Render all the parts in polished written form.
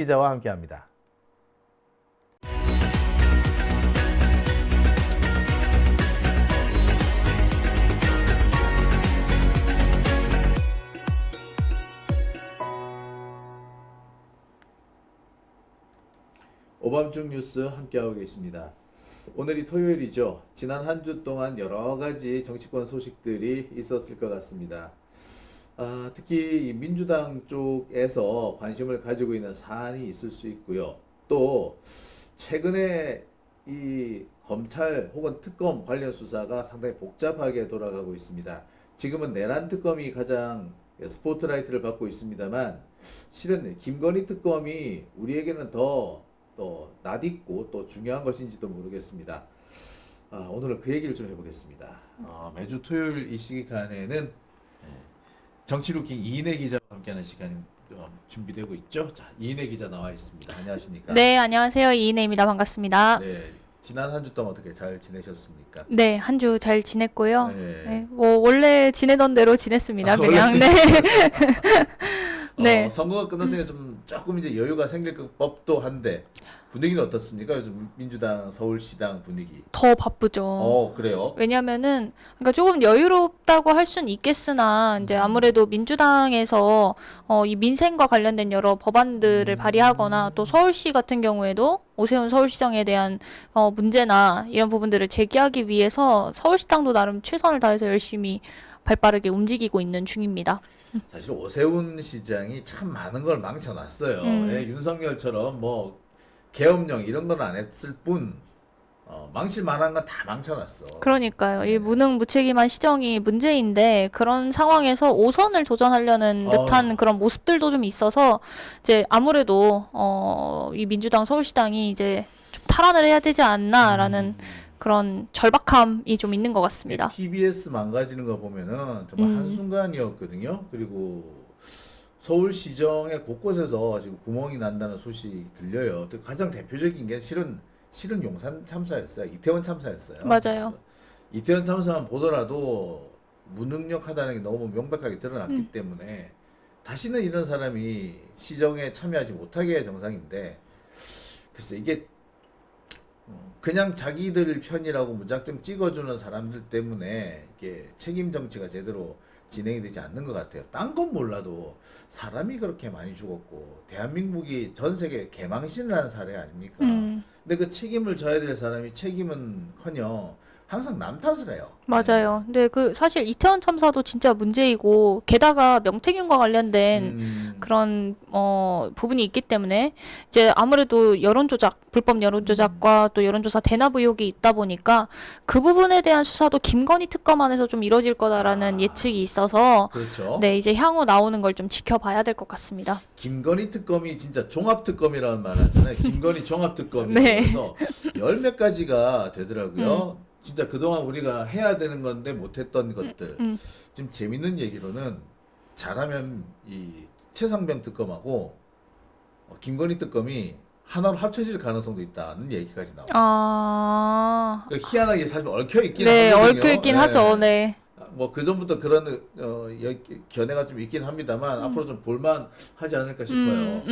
기자와 함께합니다. 오밤중 뉴스 함께하고 계십니다. 오늘이 토요일이죠. 지난 한 주 동안 여러 가지 정치권 소식들이 있었을 것 같습니다. 특히 민주당 쪽에서 관심을 가지고 있는 사안이 있을 수 있고요. 또 최근에 이 검찰 혹은 특검 관련 수사가 상당히 복잡하게 돌아가고 있습니다. 지금은 내란 특검이 가장 스포트라이트를 받고 있습니다만 실은 김건희 특검이 우리에게는 더 낯익고 또 중요한 것인지도 모르겠습니다. 오늘은 그 얘기를 좀 해보겠습니다. 매주 토요일 이 시간에는 정치루킹 이인혜 기자와 함께하는 시간이 준비되고 있죠. 자, 이인혜 기자 나와 있습니다. 안녕하십니까? 네, 안녕하세요. 이인혜입니다. 반갑습니다. 네, 지난 한 주 동안 어떻게 잘 지내셨습니까? 네, 한 주 잘 지냈고요. 네. 네, 뭐 원래 지내던 대로 지냈습니다. 그냥. 네. 네. 선거가 끝났으니까 조금 이제 여유가 생길 법도 한데 분위기는 어떻습니까? 요즘 민주당 서울시당 분위기. 더 바쁘죠. 그래요? 왜냐면은 그러니까 조금 여유롭다고 할 수는 있겠으나 이제 아무래도 민주당에서 이 민생과 관련된 여러 법안들을 발의하거나 또 서울시 같은 경우에도 오세훈 서울시장에 대한 문제나 이런 부분들을 제기하기 위해서 서울시당도 나름 최선을 다해서 열심히 발빠르게 움직이고 있는 중입니다. 사실 오세훈 시장이 참 많은 걸 망쳐놨어요. 예, 윤석열처럼 뭐 계엄령 이런 건 안 했을 뿐 망칠 만한 건 다 망쳐놨어. 그러니까요. 이 무능무책임한 시정이 문제인데 그런 상황에서 5선을 도전하려는 듯한 그런 모습들도 좀 있어서 이제 아무래도 이 민주당 서울시당이 이제 좀 탈환을 해야 되지 않나라는 그런 절박함이 좀 있는 것 같습니다. TBS 망가지는 거 보면은 정말 한순간이었거든요. 그리고 서울시정의 곳곳에서 지금 구멍이 난다는 소식이 들려요. 가장 대표적인 게 실은 용산 참사였어요. 이태원 참사였어요. 맞아요. 이태원 참사만 보더라도 무능력하다는 게 너무 명백하게 드러났기 때문에 다시는 이런 사람이 시정에 참여하지 못하게 할 정상인데 글쎄 이게 그냥 자기들 편이라고 무작정 찍어주는 사람들 때문에 이게 책임 정치가 제대로 진행이 되지 않는 것 같아요. 딴 건 몰라도 사람이 그렇게 많이 죽었고 대한민국이 전 세계 개망신을 한 사례 아닙니까? 근데 그 책임을 져야 될 사람이 책임은커녕 항상 남 탓을 해요. 맞아요. 근데 그 사실 이태원 참사도 진짜 문제이고 게다가 명태균과 관련된 그런 부분이 있기 때문에 이제 아무래도 여론조작, 불법 여론조작과 또 여론조사 대납 의혹이 있다 보니까 그 부분에 대한 수사도 김건희 특검 안에서 좀 이뤄질 거다라는 예측이 있어서 그렇죠. 네, 이제 향후 나오는 걸 좀 지켜봐야 될 것 같습니다. 김건희 특검이 진짜 종합특검이라는 말 하잖아요. 김건희 종합특검이 네. 그래서 열 몇 가지가 되더라고요. 진짜 그동안 우리가 해야 되는 건데 못했던 것들. 지금 재밌는 얘기로는 잘하면 이 최상병 특검하고 김건희 특검이 하나로 합쳐질 가능성도 있다는 얘기까지 나와요. 그러니까 희한하게 사실 얽혀 있긴 네, 하거든요. 얽혀 있긴 하죠. 네. 뭐 그 전부터 그런 견해가 좀 있긴 합니다만 앞으로 좀 볼만 하지 않을까 싶어요.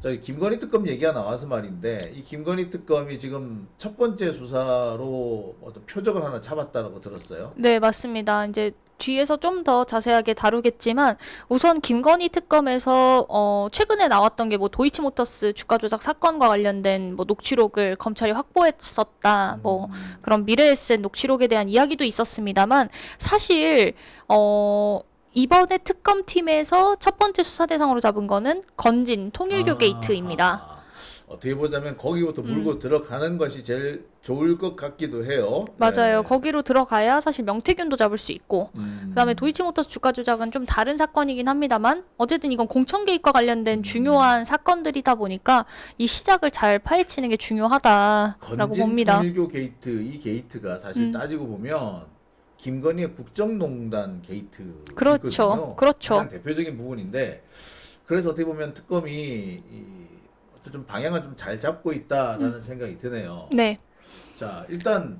자, 이 김건희 특검 얘기가 나와서 말인데 이 김건희 특검이 지금 첫 번째 수사로 어떤 표적을 하나 잡았다고 들었어요. 네, 맞습니다. 이제 뒤에서 좀 더 자세하게 다루겠지만 우선 김건희 특검에서 최근에 나왔던 게 뭐 도이치모터스 주가 조작 사건과 관련된 뭐 녹취록을 검찰이 확보했었다. 뭐 그런 미래에셋 녹취록에 대한 이야기도 있었습니다만 사실 이번에 특검팀에서 첫 번째 수사 대상으로 잡은 거는 건진 통일교 게이트입니다. 어떻게 보자면 거기부터 물고 들어가는 것이 제일 좋을 것 같기도 해요. 맞아요. 네. 거기로 들어가야 사실 명태균도 잡을 수 있고 그다음에 도이치모터스 주가 조작은 좀 다른 사건이긴 합니다만 어쨌든 이건 공천 개입과 관련된 중요한 사건들이다 보니까 이 시작을 잘 파헤치는 게 중요하다라고 건진 봅니다. 통일교 게이트 이 게이트가 사실 따지고 보면 김건희의 국정농단 게이트 그렇죠. 그렇죠. 가장 대표적인 부분인데 그래서 어떻게 보면 특검이 좀 방향을 좀 잘 잡고 있다라는 생각이 드네요. 네. 자, 일단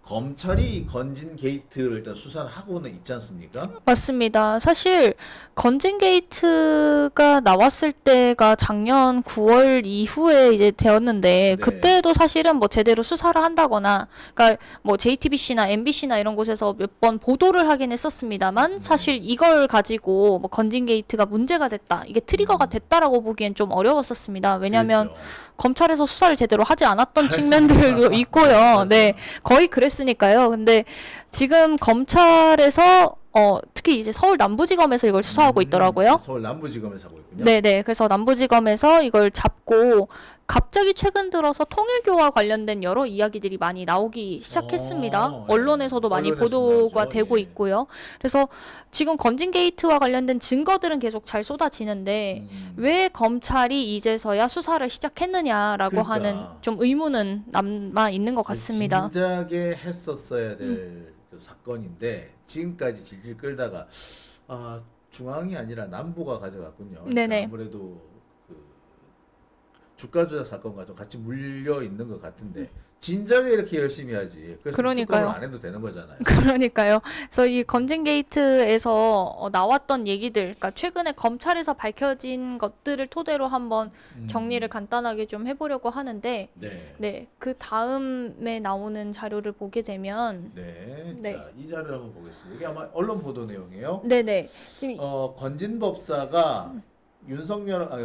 검찰이 건진 게이트를 일단 수사를 하고는 있지 않습니까? 맞습니다. 사실 건진 게이트가 나왔을 때가 작년 9월 이후에 이제 되었는데 네. 그때도 사실은 뭐 제대로 수사를 한다거나 그러니까 뭐 JTBC나 MBC나 이런 곳에서 몇 번 보도를 하긴 했었습니다만 사실 이걸 가지고 뭐 건진 게이트가 문제가 됐다. 이게 트리거가 됐다라고 보기엔 좀 어려웠었습니다. 왜냐하면 그렇죠. 검찰에서 수사를 제대로 하지 않았던 그렇습니다. 측면들도 있고요. 맞아요. 네, 거의 그랬으니까요. 근데 지금 검찰에서 특히 이제 서울 남부지검에서 이걸 수사하고 있더라고요. 서울 남부지검에서 하고 있군요. 네네. 그래서 남부지검에서 이걸 잡고 갑자기 최근 들어서 통일교와 관련된 여러 이야기들이 많이 나오기 시작했습니다. 예. 언론에서도 많이 언론에서 보도가 나오죠. 되고 예. 있고요. 그래서 지금 건진 게이트와 관련된 증거들은 계속 잘 쏟아지는데 왜 검찰이 이제서야 수사를 시작했느냐라고 그러니까. 하는 좀 의문은 남아 있는 것 같습니다. 진작에 했었어야 될 그 사건인데 지금까지 질질 끌다가 중앙이 아니라 남부가 가져갔군요. 그러니까 네네. 아무래도 그 주가 조작 사건과 좀 같이 물려 있는 것 같은데 진작에 이렇게 열심히 하지. 그래서 그러니까요. 특검을 안 해도 되는 거잖아요. 그러니까요. 그래서 이 건진 게이트에서 나왔던 얘기들, 그러니까 최근에 검찰에서 밝혀진 것들을 토대로 한번 정리를 간단하게 좀 해보려고 하는데, 네. 네, 그 다음에 나오는 자료를 보게 되면, 네. 네. 자, 이 자료를 한번 보겠습니다. 이게 아마 언론 보도 내용이에요. 네네. 지금 건진 법사가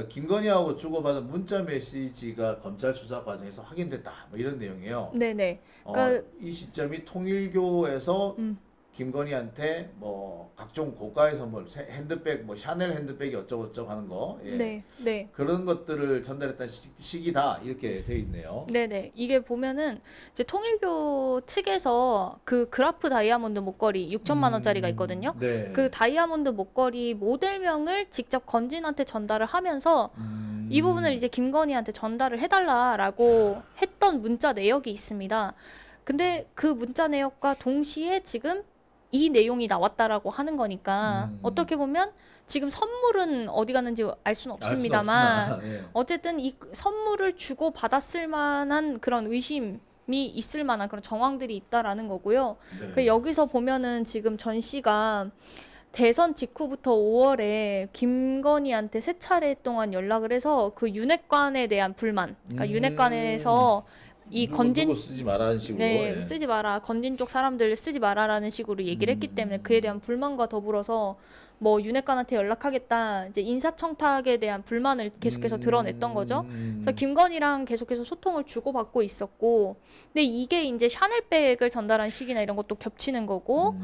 김건희하고 주고받은 문자 메시지가 검찰 수사 과정에서 확인됐다. 뭐 이런 내용이에요. 네네. 그러니까 이 시점이 통일교에서 음. 김건희한테 뭐 각종 고가의 선물, 핸드백, 뭐 샤넬 핸드백이 어쩌고저쩌고 하는 거, 예. 네, 네. 그런 것들을 전달했던 시기다 이렇게 돼 있네요. 네네. 이게 보면은 이제 통일교 측에서 그 그라프 다이아몬드 목걸이 6천만 원짜리가 있거든요. 네. 그 다이아몬드 목걸이 모델명을 직접 건진한테 전달을 하면서 이 부분을 이제 김건희한테 전달을 해달라라고 했던 문자 내역이 있습니다. 근데 그 문자 내역과 동시에 지금 이 내용이 나왔다라고 하는 거니까 어떻게 보면 지금 선물은 어디 갔는지 알 수는 없습니다만 예. 어쨌든 이 선물을 주고 받았을 만한 그런 의심이 있을 만한 그런 정황들이 있다라는 거고요. 네. 그 여기서 보면은 지금 전 씨가 대선 직후부터 5월에 김건희한테 세 차례 동안 연락을 해서 그 윤핵관에 대한 불만, 그러니까 윤핵관에서 이 건진 누구 쓰지 말라는 식으로. 네, 예. 쓰지 마라. 건진 쪽 사람들 쓰지 마라라는 식으로 얘기를 했기 때문에 그에 대한 불만과 더불어서 뭐 윤핵관한테 연락하겠다. 이제 인사청탁에 대한 불만을 계속해서 드러냈던 거죠. 그래서 김건희랑 계속해서 소통을 주고받고 있었고, 근데 이게 이제 샤넬백을 전달한 시기나 이런 것도 겹치는 거고,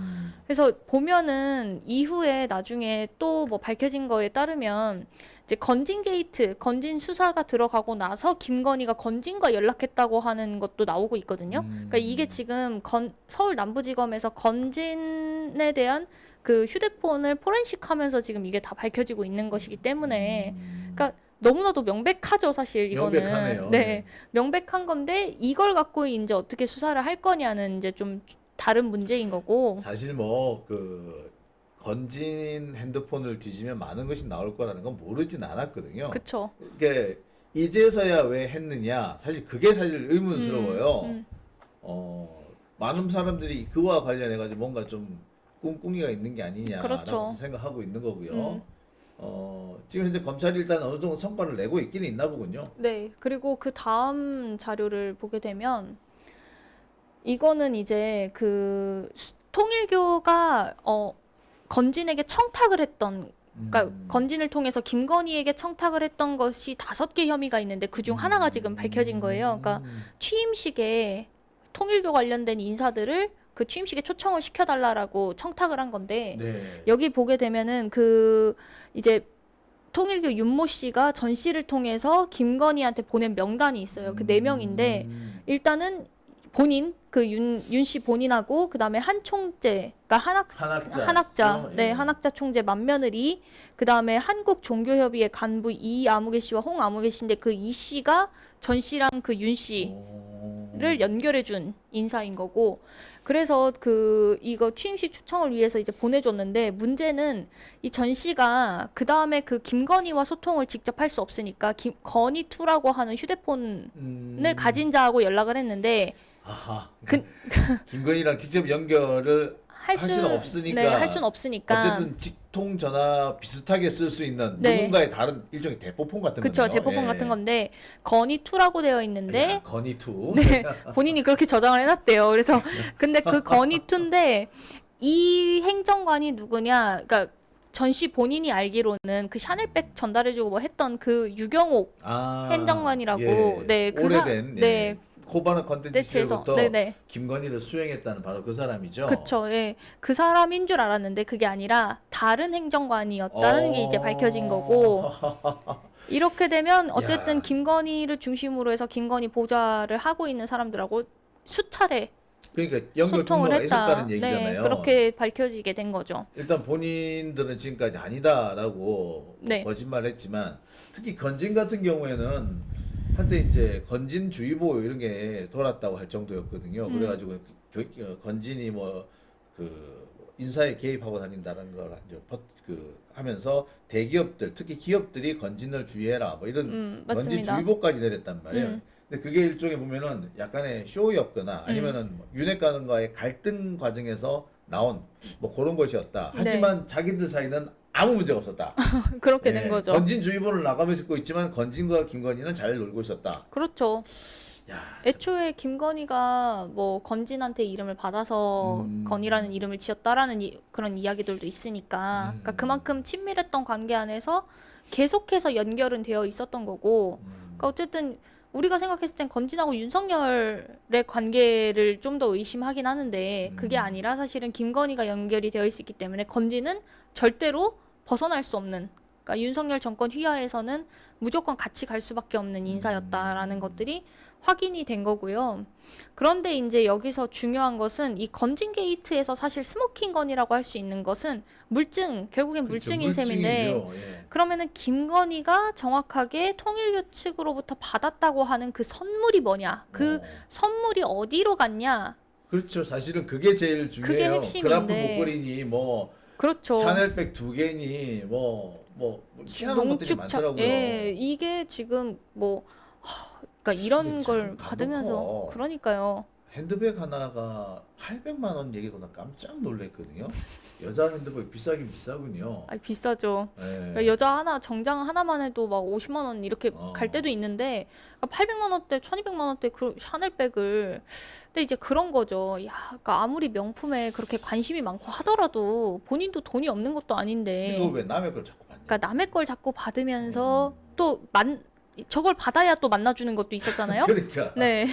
그래서 보면은 이후에 나중에 또 뭐 밝혀진 거에 따르면 이제 건진 게이트, 건진 수사가 들어가고 나서 김건희가 건진과 연락했다고 하는 것도 나오고 있거든요. 그러니까 이게 지금 서울 남부지검에서 건진에 대한 그 휴대폰을 포렌식하면서 지금 이게 다 밝혀지고 있는 것이기 때문에, 그러니까 너무나도 명백하죠, 사실 이거는. 명백하네요. 네, 명백한 건데 이걸 갖고 이제 어떻게 수사를 할 거냐는 이제 좀 다른 문제인 거고. 사실 뭐 그 건진 핸드폰을 뒤지면 많은 것이 나올 거라는 건 모르진 않았거든요. 그쵸. 그게 이제서야 왜 했느냐? 사실 그게 사실 의문스러워요. 많은 사람들이 그와 관련해 가지고 뭔가 좀 꿍꿍이가 있는 게 아니냐라고 그렇죠. 생각하고 있는 거고요. 지금 현재 검찰이 일단 어느 정도 성과를 내고 있기는 있나 보군요. 네, 그리고 그 다음 자료를 보게 되면 이거는 이제 그 통일교가 건진에게 청탁을 했던, 그러니까 건진을 통해서 김건희에게 청탁을 했던 것이 5개 혐의가 있는데 그중 하나가 지금 밝혀진 거예요. 그러니까 취임식에 통일교 관련된 인사들을 그 취임식에 초청을 시켜달라라고 청탁을 한 건데 네. 여기 보게 되면은 그 이제 통일교 윤모 씨가 전 씨를 통해서 김건희한테 보낸 명단이 있어요. 그 4명인데 일단은 본인 그 윤 씨 본인하고 그다음에 한 총재, 그러니까 한학자, 네, 예. 한학자 총재 맏며느리, 그다음에 한국 종교협의회 간부 이아무개 씨와 홍아무개 씨인데 그 이 씨가 전 씨랑 그 윤 씨를 연결해 준 인사인 거고. 그래서 그 이거 취임식 초청을 위해서 이제 보내줬는데 문제는 이 전 씨가 그 다음에 그 김건희와 소통을 직접 할 수 없으니까 건희2라고 하는 휴대폰을 가진 자하고 연락을 했는데 아하. 그- 김건희랑 직접 연결을 할 수는 없으니까. 네, 할 수는 없으니까. 어쨌든 직통 전화 비슷하게 쓸 수 있는 네. 누군가의 다른 일종의 대포폰 같은 그쵸, 거네요. 대포폰 예. 같은 건데 건의2라고 되어 있는데 야, 건희2. 네, 본인이 그렇게 저장을 해놨대요. 그래서 근데 그 건의2인데 이 행정관이 누구냐? 그러니까 전 씨 본인이 알기로는 그 샤넬백 전달해주고 뭐 했던 그 유경옥 아, 행정관이라고. 예. 네, 그 오래된 네, 코바나 컨텐츠 대체에서 시절부터 네네. 김건희를 수행했다는 바로 그 사람이죠. 그쵸, 예. 그 사람인 줄 알았는데 그게 아니라 다른 행정관이었다는 게 이제 밝혀진 거고. 이렇게 되면 어쨌든 야. 김건희를 중심으로 해서 김건희 보좌를 하고 있는 사람들하고 수차례 그러니까 연결 소통을 통로가 했다. 있었다는 네, 얘기잖아요. 그렇게 밝혀지게 된 거죠. 일단 본인들은 지금까지 아니다라고 네. 거짓말했지만 특히 건진 같은 경우에는 한때 이제 건진주의보 이런 게 돌았다고 할 정도였거든요. 그래가지고 건진이 뭐 그 인사에 개입하고 다닌다는 걸 이제 하면서 대기업들 특히 기업들이 건진을 주의해라 뭐 이런 맞습니다. 건진주의보까지 내렸단 말이에요. 근데 그게 일종의 보면은 약간의 쇼였거나 아니면은 뭐 윤핵관과의 갈등 과정에서 나온 뭐 그런 것이었다. 네. 하지만 자기들 사이는 아무 문제가 없었다. 그렇게 예, 된 거죠. 건진주의보를 나가면서 있고 있지만 건진과 김건희는 잘 놀고 있었다. 그렇죠. 야, 애초에 김건희가 뭐 건진한테 이름을 받아서 건이라는 이름을 지었다라는 그런 이야기들도 있으니까 그러니까 그만큼 친밀했던 관계 안에서 계속해서 연결은 되어 있었던 거고 그러니까 어쨌든 우리가 생각했을 땐 건진하고 윤석열의 관계를 좀 더 의심하긴 하는데 그게 아니라 사실은 김건희가 연결이 되어 있기 때문에 건진은 절대로 벗어날 수 없는 그러니까 윤석열 정권 휘하에서는 무조건 같이 갈 수밖에 없는 인사였다라는 것들이 확인이 된 거고요. 그런데 이제 여기서 중요한 것은 이 건진 게이트에서 사실 스모킹 건이라고 할 수 있는 것은 물증, 결국엔 그렇죠. 물증인 셈인데 물증이죠. 예. 그러면은 김건희가 정확하게 통일교 측으로부터 받았다고 하는 그 선물이 뭐냐? 그 선물이 어디로 갔냐? 그렇죠. 사실은 그게 제일 중요해요. 그게 핵심인데. 그라프 목걸이니 뭐 그렇죠. 샤넬백 2개니 뭐 희한한 것들이 농축 많더라고요. 예, 이게 지금 뭐 그러니까 이런 근데 걸 참 받으면서 가격도 그러니까요. 핸드백 하나가 800만 원 얘기도 나 깜짝 놀랐거든요. 여자 핸드백 비싸긴 비싸군요. 아 비싸죠. 예. 그러니까 여자 하나 정장 하나만 해도 막 50만 원 이렇게 갈 때도 있는데 800만 원대, 1200만 원대 그 샤넬백을 근데 이제 그런 거죠. 야, 그러니까 아무리 명품에 그렇게 관심이 많고 하더라도 본인도 돈이 없는 것도 아닌데. 이거 왜 남의 걸 자꾸 받냐? 그러니까 남의 걸 자꾸 받으면서 저걸 받아야 또 만나주는 것도 있었잖아요. 그러니까. 네.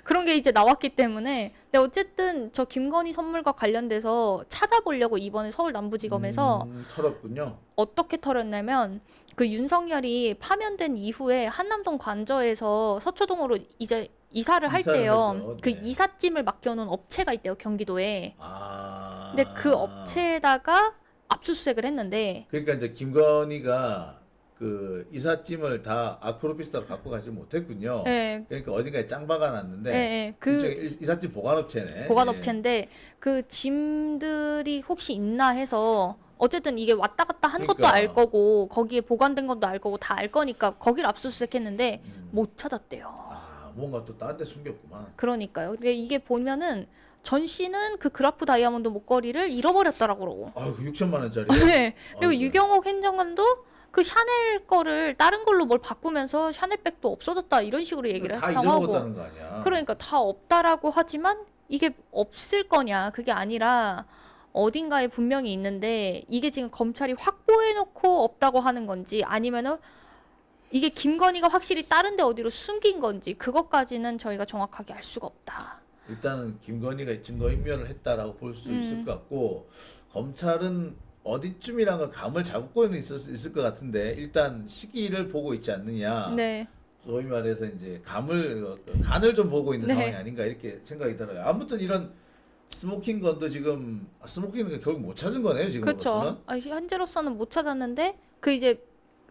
그런 게 이제 나왔기 때문에. 근데 어쨌든 저 김건희 선물과 관련돼서 찾아보려고 이번에 서울 남부지검에서 털었군요. 어떻게 털었냐면 그 윤석열이 파면된 이후에 한남동 관저에서 서초동으로 이제 이사를 할 이사를 때요. 하죠. 그 네. 이삿짐을 맡겨놓은 업체가 있대요, 경기도에. 아. 근데 그 업체에다가 압수수색을 했는데 그러니까 이제 김건희가 그 이삿짐을 다 아크로비스타로 갖고 가지 못했군요. 예, 그러니까 어딘가에 짱 박아놨는데 예, 예. 그 일종의 이삿짐 보관업체네. 보관업체인데 그 짐들이 혹시 있나 해서 어쨌든 이게 왔다 갔다 한 것도 그러니까. 알 거고 거기에 보관된 것도 알 거고 다 알 거니까 거기를 압수수색했는데 못 찾았대요. 아, 뭔가 또 다른 데 숨겼구만. 그러니까요. 근데 이게 보면은 전 씨는 그 그라프 다이아몬드 목걸이를 잃어버렸더라고. 아유, 6천만 원짜리. 네. 그리고 아이고. 유경옥 행정관도 그 샤넬 거를 다른 걸로 뭘 바꾸면서 샤넬백도 없어졌다 이런 식으로 얘기를 다 당하고. 잊어먹었다는 거 아니야. 그러니까 다 없다라고 하지만 이게 없을 거냐 그게 아니라 어딘가에 분명히 있는데 이게 지금 검찰이 확보해놓고 없다고 하는 건지 아니면은 이게 김건희가 확실히 다른 데 어디로 숨긴 건지 그것까지는 저희가 정확하게 알 수가 없다. 일단은 김건희가 증거인멸을 했다라고 볼 수 있을 것 같고 검찰은 어디쯤이란 걸 감을 잡고는 있을 것 같은데 일단 시기를 보고 있지 않느냐. 네. 소위 말해서 이제 간을 좀 보고 있는 네. 상황이 아닌가 이렇게 생각이 들어요. 아무튼 이런 스모킹 건도 지금 스모킹은 결국 못 찾은 거네요 지금으로서는. 그렇죠. 현재로서는 못 찾았는데 그 이제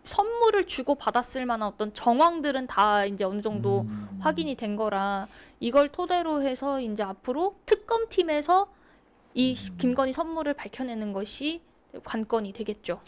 선물을 주고 받았을 만한 어떤 정황들은 다 이제 어느 정도 확인이 된 거라 이걸 토대로 해서 이제 앞으로 특검팀에서 이 김건희 선물을 밝혀내는 것이 관건이 되겠죠.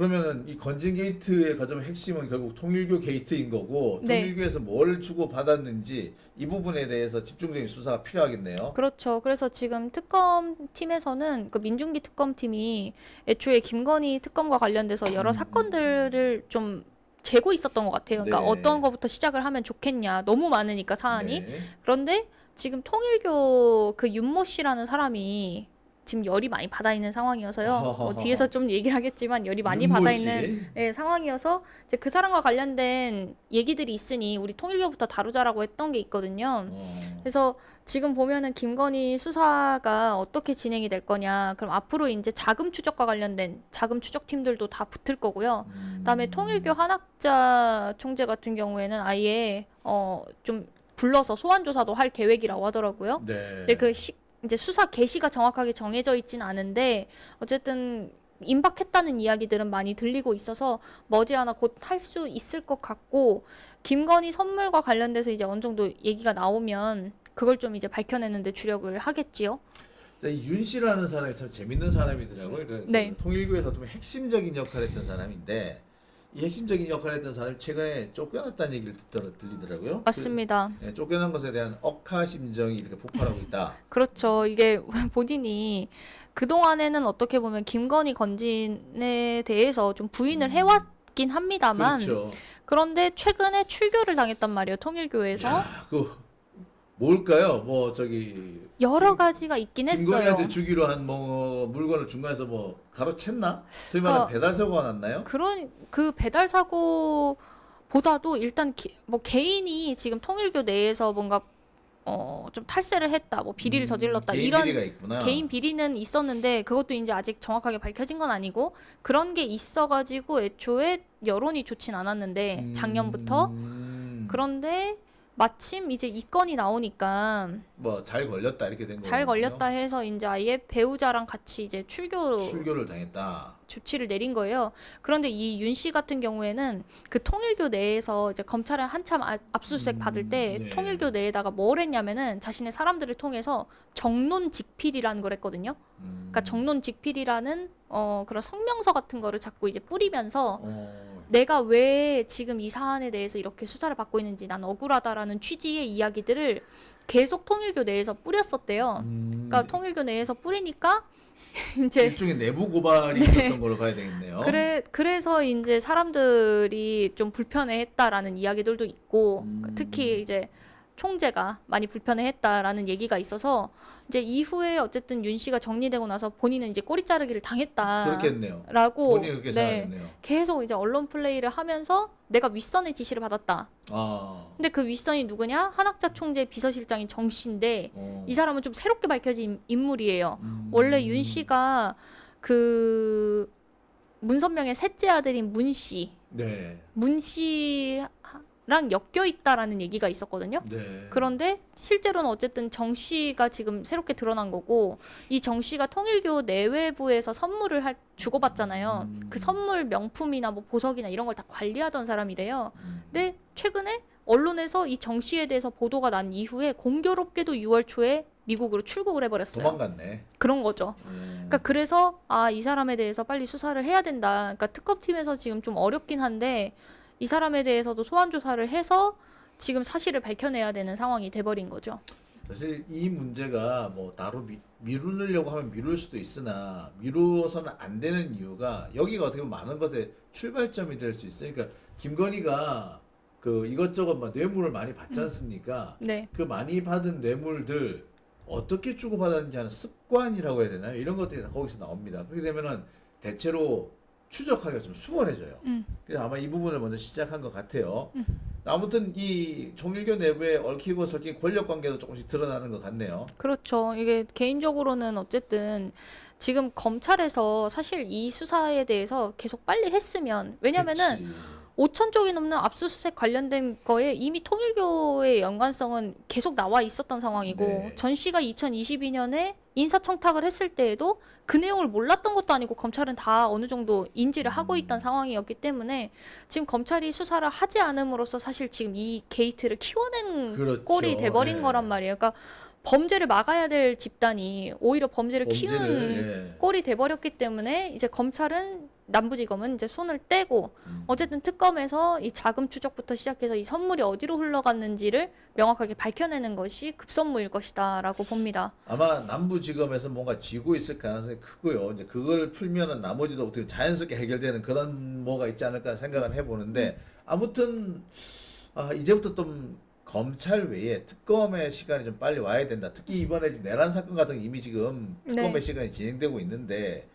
그러면은 이 건진 게이트의 가장 핵심은 결국 통일교 게이트인 거고 네. 통일교에서 뭘 주고 받았는지 이 부분에 대해서 집중적인 수사가 필요하겠네요. 그렇죠. 그래서 지금 특검팀에서는 그 민중기 특검팀이 애초에 김건희 특검과 관련돼서 여러 사건들을 좀 재고 있었던 것 같아요. 그러니까 네. 어떤 거부터 시작을 하면 좋겠냐. 너무 많으니까 사안이. 네. 그런데 지금 통일교 그 윤모 씨라는 사람이 지금 열이 많이 받아 있는 상황이어서요. 뒤에서 좀 얘기를 하겠지만 열이 많이 윤모 받아 씨. 있는 상황이어서 이제 그 사람과 관련된 얘기들이 있으니 우리 통일교부터 다루자라고 했던 게 있거든요. 그래서 지금 보면은 김건희 수사가 어떻게 진행이 될 거냐. 그럼 앞으로 이제 자금 추적과 관련된 자금 추적 팀들도 다 붙을 거고요. 그다음에 통일교 한학자 총재 같은 경우에는 아예 좀 불러서 소환 조사도 할 계획이라고 하더라고요. 네. 근데 이제 수사 개시가 정확하게 정해져 있진 않은데 어쨌든 임박했다는 이야기들은 많이 들리고 있어서 머지않아 곧 할 수 있을 것 같고 김건희 선물과 관련돼서 이제 어느 정도 얘기가 나오면 그걸 좀 이제 밝혀내는데 주력을 하겠지요. 이윤 씨라는 사람이 참 재밌는 사람이더라고요. 그 네. 통일교에서 좀 핵심적인 역할을 했던 사람인데 이 핵심적인 역할을 했던 사람이 최근에 쫓겨났다는 얘기를 들리더라고요. 맞습니다. 쫓겨난 것에 대한 억하 심정이 이렇게 폭발하고 있다. 그렇죠. 이게 본인이 그동안에는 어떻게 보면 김건희 건진에 대해서 좀 부인을 해왔긴 합니다만 그렇죠. 그런데 최근에 출교를 당했단 말이에요. 통일교에서. 야, 뭘까요? 뭐 저기 여러 가지가 있긴 했어요. 김건희한테 주기로 한 뭐 물건을 중간에서 뭐 가로챘나? 소위 말하는 그러니까 배달 사고가 났나요? 그 배달 사고보다도 일단 뭐 개인이 지금 통일교 내에서 뭔가 좀 탈세를 했다, 뭐 비리를 저질렀다 개인 이런 비리가 있구나. 개인 비리는 있었는데 그것도 이제 아직 정확하게 밝혀진 건 아니고 그런 게 있어가지고 애초에 여론이 좋진 않았는데 작년부터 그런데 마침 이제 이 건이 나오니까 뭐 잘 걸렸다 이렇게 된 거예요. 잘 걸렸다 해서 이제 아예 배우자랑 같이 이제 출교를 당했다. 조치를 내린 거예요. 그런데 이 윤 씨 같은 경우에는 그 통일교 내에서 이제 검찰에 한참 압수수색 받을 때 네. 통일교 내에다가 뭘 했냐면은 자신의 사람들을 통해서 정론직필이라는 걸 했거든요. 그러니까 정론직필이라는 그런 성명서 같은 거를 자꾸 이제 뿌리면서 내가 왜 지금 이 사안에 대해서 이렇게 수사를 받고 있는지 난 억울하다라는 취지의 이야기들을 계속 통일교 내에서 뿌렸었대요. 그러니까 통일교 내에서 뿌리니까 이제 일종의 내부 고발이 있었던 걸로 봐야 되겠네요. 그래서 이제 사람들이 좀 불편해했다라는 이야기들도 있고 특히 이제 총재가 많이 불편해했다라는 얘기가 있어서 이제 이후에 어쨌든 윤 씨가 정리되고 나서 본인은 이제 꼬리 자르기를 당했다라고 그렇겠네요. 본인이 그렇게 생각했네요. 계속 이제 언론 플레이를 하면서 내가 윗선의 지시를 받았다. 근데 그 윗선이 누구냐? 한학자 총재 비서실장인 정 씨인데 이 사람은 좀 새롭게 밝혀진 인물이에요. 원래 윤 씨가 그 문선명의 셋째 아들인 문 씨랑 엮여 있다라는 얘기가 있었거든요. 네. 그런데 실제로는 어쨌든 정 씨가 지금 새롭게 드러난 거고 이 정 씨가 통일교 내외부에서 선물을 주고받잖아요. 그 선물 명품이나 뭐 보석이나 이런 걸 다 관리하던 사람이래요. 근데 최근에 언론에서 이 정 씨에 대해서 보도가 난 이후에 공교롭게도 6월 초에 미국으로 출국을 해버렸어요. 도망갔네. 그런 거죠. 그러니까 그래서 이 사람에 대해서 빨리 수사를 해야 된다. 그러니까 특검팀에서 지금 좀 어렵긴 한데 이 사람에 대해서도 소환 조사를 해서 지금 사실을 밝혀내야 되는 상황이 돼버린 거죠. 사실 이 문제가 뭐 나로 미루려고 하면 미룰 수도 있으나 미루어서는 안 되는 이유가 여기가 어떻게 보면 많은 것의 출발점이 될 수 있어요. 그러니까 김건희가 그 이것저것 막 뇌물을 많이 받지 않습니까? 네. 그 많이 받은 뇌물들 어떻게 주고받았는지 하는 습관이라고 해야 되나요? 이런 것들이 다 거기서 나옵니다. 그렇게 되면은 대체로 추적하기가 좀 수월해져요. 그래서 아마 이 부분을 먼저 시작한 것 같아요. 아무튼 이 통일교 내부에 얽히고 설킨 권력 관계도 조금씩 드러나는 것 같네요. 그렇죠. 이게 개인적으로는 어쨌든 지금 검찰에서 사실 이 수사에 대해서 계속 빨리 했으면 왜냐면은 그치. 5천 쪽이 넘는 압수수색 관련된 거에 이미 통일교의 연관성은 계속 나와 있었던 상황이고 네. 전 씨가 2022년에 인사청탁을 했을 때에도 그 내용을 몰랐던 것도 아니고 검찰은 다 어느 정도 인지를 하고 있던 상황이었기 때문에 지금 검찰이 수사를 하지 않음으로써 사실 지금 이 게이트를 키워낸 그렇죠. 꼴이 돼버린 네. 거란 말이에요. 그러니까 범죄를 막아야 될 집단이 오히려 범죄를 키운 범죄를, 예. 꼴이 돼버렸기 때문에 이제 검찰은 남부지검은 이제 손을 떼고 어쨌든 특검에서 이 자금 추적부터 시작해서 이 선물이 어디로 흘러갔는지를 명확하게 밝혀내는 것이 급선무일 것이다라고 봅니다. 아마 남부지검에서 뭔가 쥐고 있을 가능성이 크고요. 이제 그걸 풀면은 나머지도 어떻게 자연스럽게 해결되는 그런 뭐가 있지 않을까 생각은 해보는데 아무튼 이제부터 좀 검찰 외에 특검의 시간이 좀 빨리 와야 된다. 특히 이번에 지금 내란 사건 같은 거 이미 지금 특검의 네. 시간이 진행되고 있는데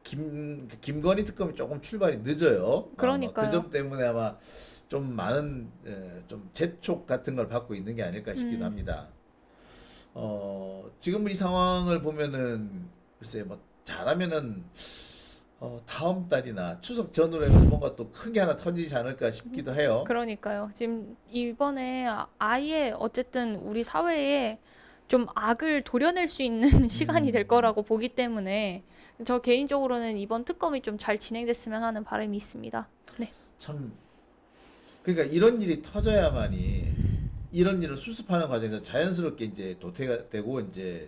김건희 특검이 조금 출발이 늦어요. 그러니까요. 그 점 때문에 아마 좀 많은 좀 재촉 같은 걸 받고 있는 게 아닐까 싶기도 합니다. 지금 이 상황을 보면은 글쎄 뭐 잘하면은 다음 달이나 추석 전후로 해서 뭔가 또 큰 게 하나 터지지 않을까 싶기도 해요. 그러니까요. 지금 이번에 아예 어쨌든 우리 사회에 좀 악을 도려낼 수 있는 시간이 될 거라고 보기 때문에 저 개인적으로는 이번 특검이 좀 잘 진행됐으면 하는 바람이 있습니다. 네. 참 그러니까 이런 일이 터져야만이 이런 일을 수습하는 과정에서 자연스럽게 이제 도태가 되고 이제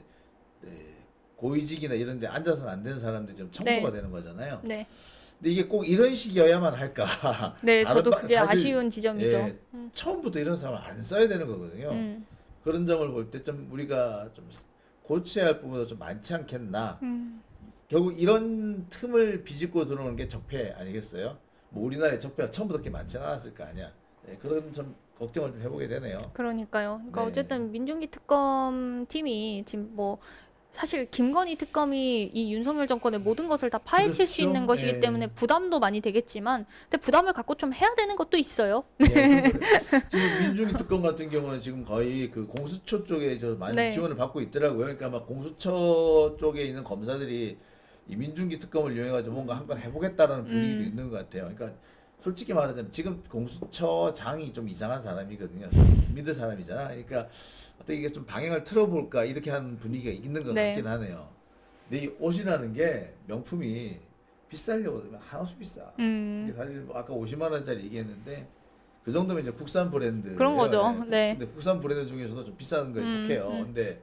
고위직이나 이런 데 앉아서는 안 되는 사람들이 좀 청소가 네. 되는 거잖아요. 네. 근데 이게 꼭 이런 식이어야만 할까? 네, 다른 저도 그게 사실, 아쉬운 지점이죠. 예, 처음부터 이런 사람을 안 써야 되는 거거든요. 음. 그런 점을 볼 때 좀 우리가 좀 고쳐야 할 부분도 좀 많지 않겠나. 결국 이런 틈을 비집고 들어오는 게 적폐 아니겠어요? 뭐 우리나라의 적폐가 처음부터 그렇게 많지는 않았을 거 아니야. 네, 그런 좀 걱정을 좀 해보게 되네요. 그러니까요. 그러니까 네. 어쨌든 민중기 특검 팀이 지금 뭐 사실 김건희 특검이 이 윤석열 정권의 모든 것을 다 파헤칠 수 그렇죠. 있는 것이기 예. 때문에 부담도 많이 되겠지만, 근데 부담을 갖고 좀 해야 되는 것도 있어요. 네, 지금 민중기 특검 같은 경우는 지금 거의 그 공수처 쪽에 저 많이 네. 지원을 받고 있더라고요. 그러니까 막 공수처 쪽에 있는 검사들이 이 민중기 특검을 이용해가지고 뭔가 한 건 해보겠다라는 분위기도 있는 것 같아요. 그러니까 솔직히 말하자면 지금 공수처장이 좀 이상한 사람이거든요. 믿을 사람이잖아. 그러니까 어떻게 이게 좀 방향을 틀어볼까 이렇게 하는 분위기가 있는 것 네. 같긴 하네요. 근데 이 옷이라는 게 명품이 비싸려고 그러면 한없이 비싸. 이게 사실 뭐 아까 50만 원짜리 얘기했는데 그 정도면 이제 국산 브랜드 그런 거죠. 네. 근데 국산 브랜드 중에서도 좀 비싼 거에 속해요. 근데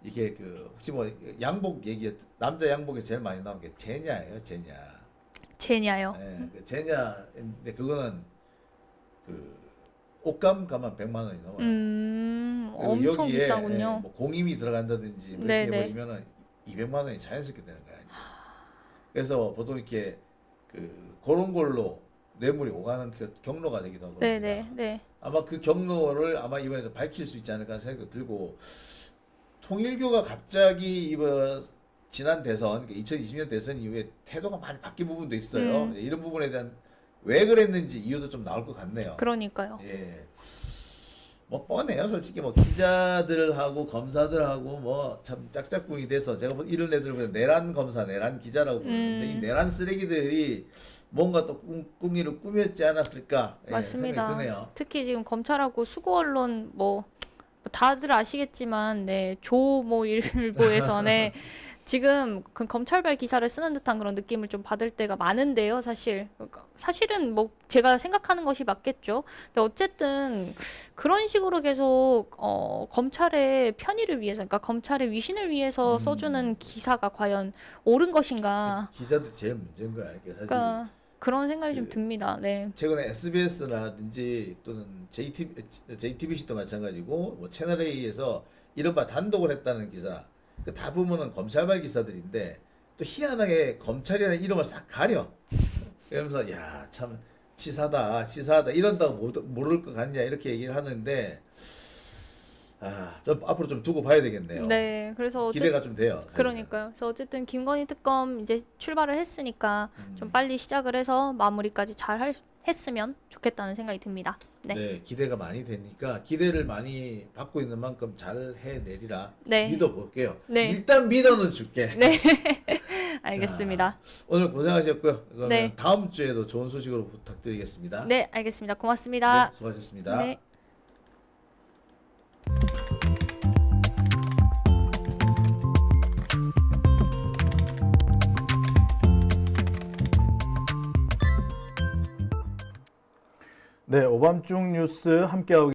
이게 그 혹시 뭐 양복 얘기 남자 양복에 제일 많이 나오는 게 제냐예요, 제냐. 제냐요. 예, 그 제냐인데 그거는 그 옷감 가만 100만 원이 넘어요. 그리고 엄청 여기에 비싸군요. 뭐 공임이 들어간다든지 뭐 이렇게 네네. 해버리면은 200만 원이 자연스럽게 되는 거야. 그래서 보통 이렇게 그 그런 걸로 뇌물이 오가는 그 경로가 되기도 하고. 네네. 네. 아마 그 경로를 아마 이번에도 밝힐 수 있지 않을까 생각도 들고 통일교가 갑자기 이번 지난 대선, 그러니까 2020년 대선 이후에 태도가 많이 바뀐 부분도 있어요. 이런 부분에 대한 왜 그랬는지 이유도 좀 나올 것 같네요. 그러니까요. 예. 뭐 뻔해요, 솔직히 뭐 기자들하고 검사들하고 뭐 참 짝짝꿍이 돼서 제가 뭐 이런 애들 보면 내란 검사, 내란 기자라고 부르는데 이 내란 쓰레기들이 뭔가 또 꿍꿍이를 꾸몄지 않았을까? 예, 맞습니다. 생각이 드네요. 특히 지금 검찰하고 수구 언론 뭐 다들 아시겠지만 조 일보에서 지금 그 검찰발 기사를 쓰는 듯한 그런 느낌을 좀 받을 때가 많은데요, 사실. 그러니까 사실은 뭐 제가 생각하는 것이 맞겠죠. 근데 어쨌든 그런 식으로 계속 검찰의 편의를 위해서, 그러니까 검찰의 위신을 위해서 써주는 기사가 과연 옳은 것인가? 기자도 제일 문제인 거야. 이게 사실 그러니까 그런 생각이 좀 듭니다. 네. 최근에 SBS라든지 또는 JTBC도 마찬가지고 뭐 채널A에서 이른바 단독을 했다는 기사 그 다 보면은 검찰발 기사들인데 또 희한하게 검찰이라는 이름을 싹 가려. 그러면서 야 참 치사하다 이런다고 모를 것 같냐 이렇게 얘기를 하는데 좀 앞으로 좀 두고 봐야 되겠네요. 네. 그래서 기대가 좀 돼요. 사실은. 그러니까요. 그래서 어쨌든 김건희 특검 이제 출발을 했으니까 좀 빨리 시작을 해서 마무리까지 잘 했으면 좋겠다는 생각이 듭니다. 네. 네, 기대가 많이 되니까 기대를 많이 받고 있는 만큼 잘 해내리라 네. 믿어볼게요. 네. 일단 믿어는 줄게. 네. 알겠습니다. 오늘 고생하셨고요. 그러면 네. 다음 주에도 좋은 소식으로 부탁드리겠습니다. 네, 알겠습니다. 고맙습니다. 네, 수고하셨습니다. 네. 네, 오밤중 뉴스 함께하고